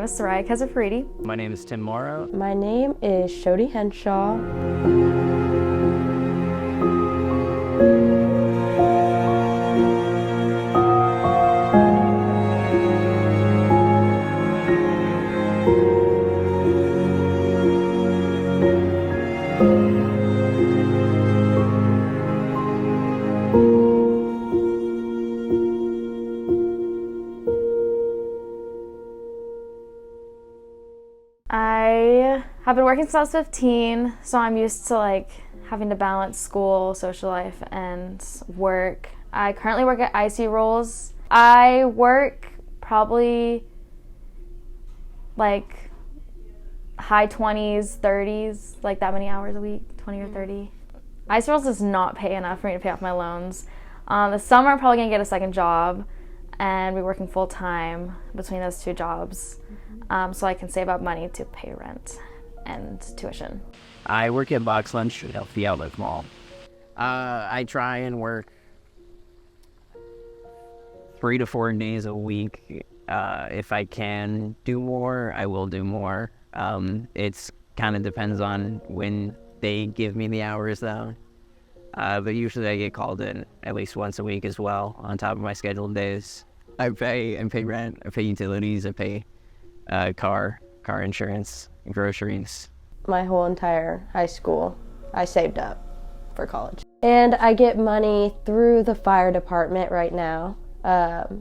name is Aria. My name is Tim Morrow. My name is Shodi Henshaw. I have been working since I was 15, so I'm used to having to balance school, social life, and work. I currently work at IC Rolls. I work probably high 20s, 30s, that many hours a week, 20 or 30. IC Rolls does not pay enough for me to pay off my loans. This summer I'm probably gonna get a second job and be working full time between those two jobs. So I can save up money to pay rent and tuition. I work at Box Lunch at the Outlet Mall. I try and work 3 to 4 days a week. If I can do more, I will do more. It's kind of depends on when they give me the hours though. But usually I get called in at least once a week as well on top of my scheduled days. I pay rent, I pay utilities, I pay car insurance, groceries. My whole entire high school, I saved up for college. And I get money through the fire department right now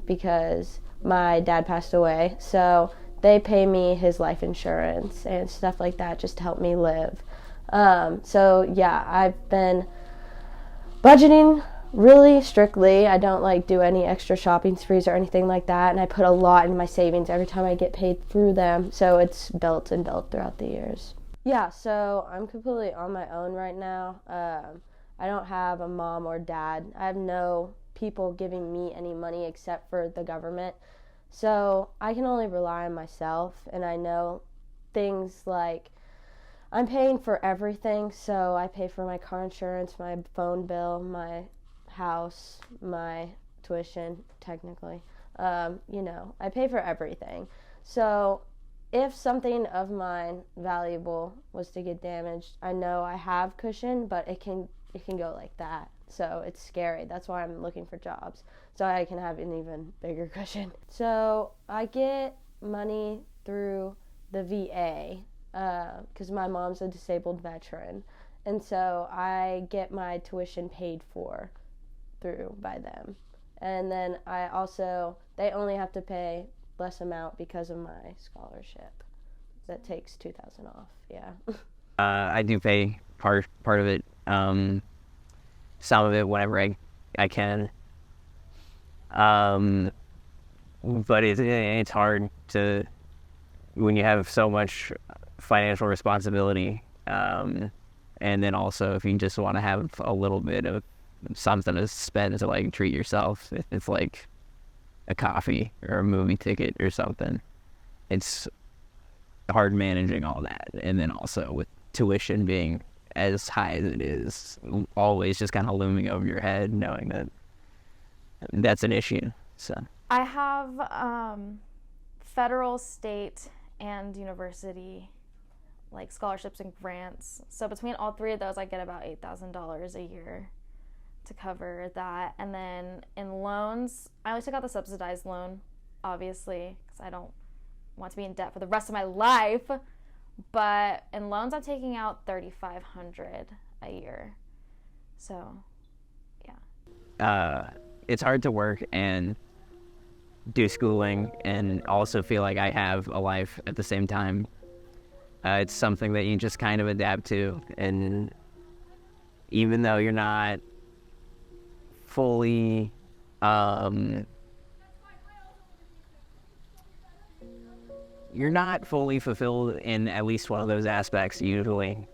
because my dad passed away. So they pay me his life insurance and stuff like that just to help me live. So yeah, I've been budgeting really strictly. I don't do any extra shopping sprees or anything like that, and I put a lot in my savings every time I get paid through them, so it's built and built throughout the years. Yeah, so I'm completely on my own right now. I don't have a mom or dad. I have no people giving me any money except for the government, so I can only rely on myself, and I know things like I'm paying for everything, so I pay for my car insurance, my phone bill, my house, my tuition, technically. I pay for everything. So if something of mine valuable was to get damaged, I know I have cushion, but it can go like that. So it's scary. That's why I'm looking for jobs, so I can have an even bigger cushion. So I get money through the VA because my mom's a disabled veteran, and so I get my tuition paid for through by them. And then they only have to pay less amount because of my scholarship. That takes $2,000 off, yeah. I do pay part of it, some of it whenever I can. But it's hard to, when you have so much financial responsibility, and then also if you just want to have a little bit of something to spend to treat yourself. It's like a coffee or a movie ticket or something. It's hard managing all that, and then also with tuition being as high as it is, always just kind of looming over your head, knowing that that's an issue. So I have federal, state, and university scholarships and grants. So between all three of those, I get about $8,000 a year to cover that. And then in loans, I only took out the subsidized loan, obviously, because I don't want to be in debt for the rest of my life. But in loans, I'm taking out $3,500 a year. So, yeah. It's hard to work and do schooling and also feel like I have a life at the same time. It's something that you just kind of adapt to, and even though you're not fully fulfilled in at least one of those aspects usually,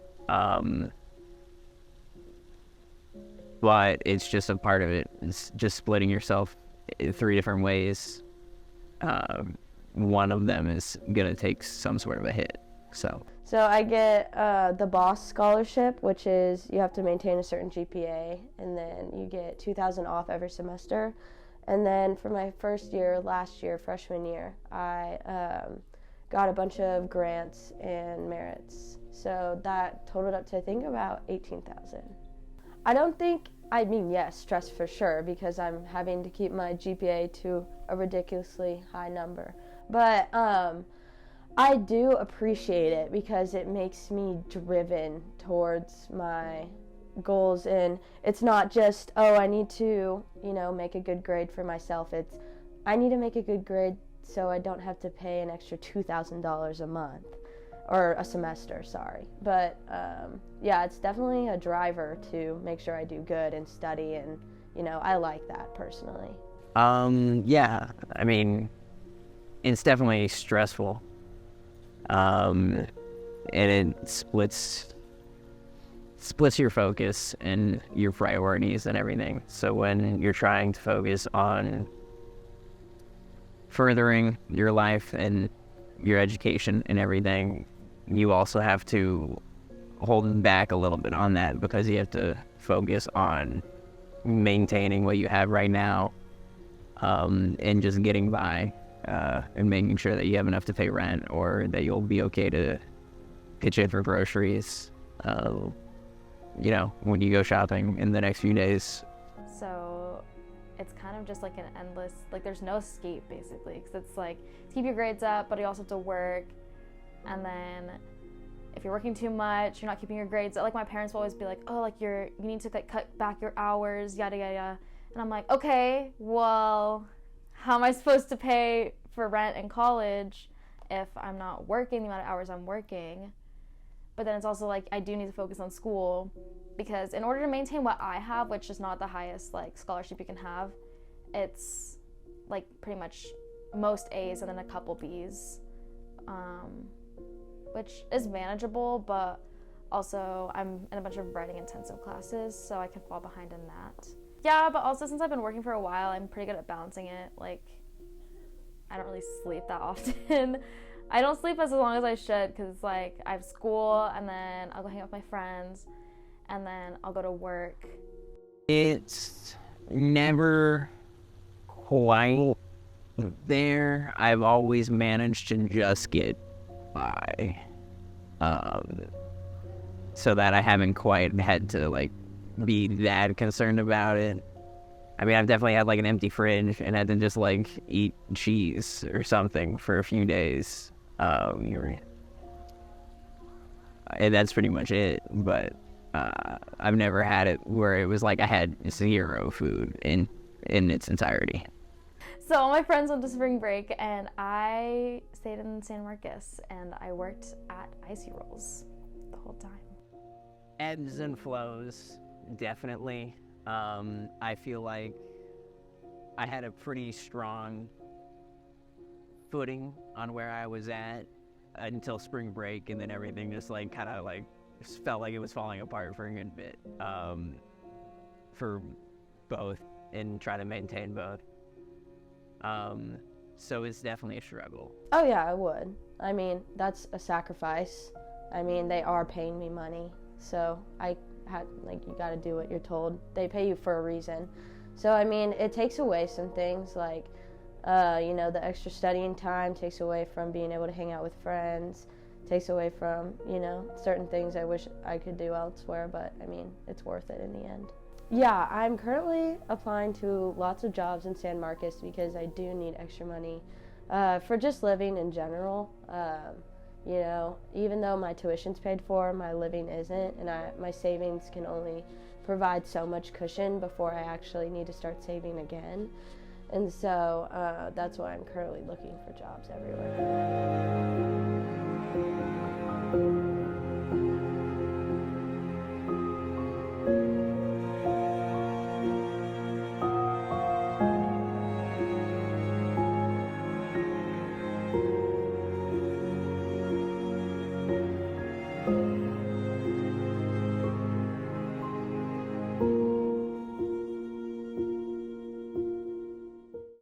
but it's just a part of it. It's just splitting yourself in 3 different ways. One of them is gonna take some sort of a hit. So I get the BOSS scholarship, which is you have to maintain a certain GPA, and then you get $2,000 off every semester. And then for my first year, last year, freshman year, I got a bunch of grants and merits. So that totaled up to, I think, about 18,000. I don't think, yes, stress for sure, because I'm having to keep my GPA to a ridiculously high number. But I do appreciate it because it makes me driven towards my goals, and it's not just, I need to, make a good grade for myself. It's, I need to make a good grade so I don't have to pay an extra $2,000 a month. Or a semester, sorry. But yeah, it's definitely a driver to make sure I do good and study, and I like that personally. Yeah, I mean, it's definitely stressful. And it splits your focus and your priorities and everything. So when you're trying to focus on furthering your life and your education and everything, you also have to hold back a little bit on that, because you have to focus on maintaining what you have right now, and just getting by, and making sure that you have enough to pay rent, or that you'll be okay to pitch in for groceries, when you go shopping in the next few days. So it's kind of just like an endless, like there's no escape basically, because it's like to keep your grades up, but you also have to work. And then if you're working too much, you're not keeping your grades up. Like my parents will always be like, oh, like you need to like cut back your hours, yada yada. And I'm like, okay, well, how am I supposed to pay for rent in college if I'm not working the amount of hours I'm working? But then it's also like I do need to focus on school, because in order to maintain what I have, which is not the highest like scholarship you can have, it's like pretty much most A's and then a couple B's. Which is manageable, but also I'm in a bunch of writing intensive classes, so I can fall behind in that. Yeah, but also since I've been working for a while, I'm pretty good at balancing it. Like, I don't really sleep that often. I don't sleep as long as I should, because like I have school, and then I'll go hang out with my friends, and then I'll go to work. It's never quite there. I've always managed to just get by, so that I haven't quite had to like be that concerned about it. I mean, I've definitely had like an empty fridge and had to just like eat cheese or something for a few days, and that's pretty much it. But I've never had it where it was like I had zero food in its entirety. So all my friends went to spring break, and I stayed in San Marcos, and I worked at Icy Rolls the whole time. Ebbs and flows, definitely. I feel like I had a pretty strong footing on where I was at until spring break, and then everything just like kind of like felt like it was falling apart for a good bit, for both, and try to maintain both. So it's definitely a struggle. Oh yeah, I would. I mean, that's a sacrifice. I mean, they are paying me money, so I had, like, you gotta do what you're told. They pay you for a reason. So I mean, it takes away some things, like, the extra studying time takes away from being able to hang out with friends, takes away from, certain things I wish I could do elsewhere, but I mean, it's worth it in the end. Yeah, I'm currently applying to lots of jobs in San Marcos because I do need extra money for just living in general. Even though my tuition's paid for, my living isn't, and my savings can only provide so much cushion before I actually need to start saving again. And so that's why I'm currently looking for jobs everywhere.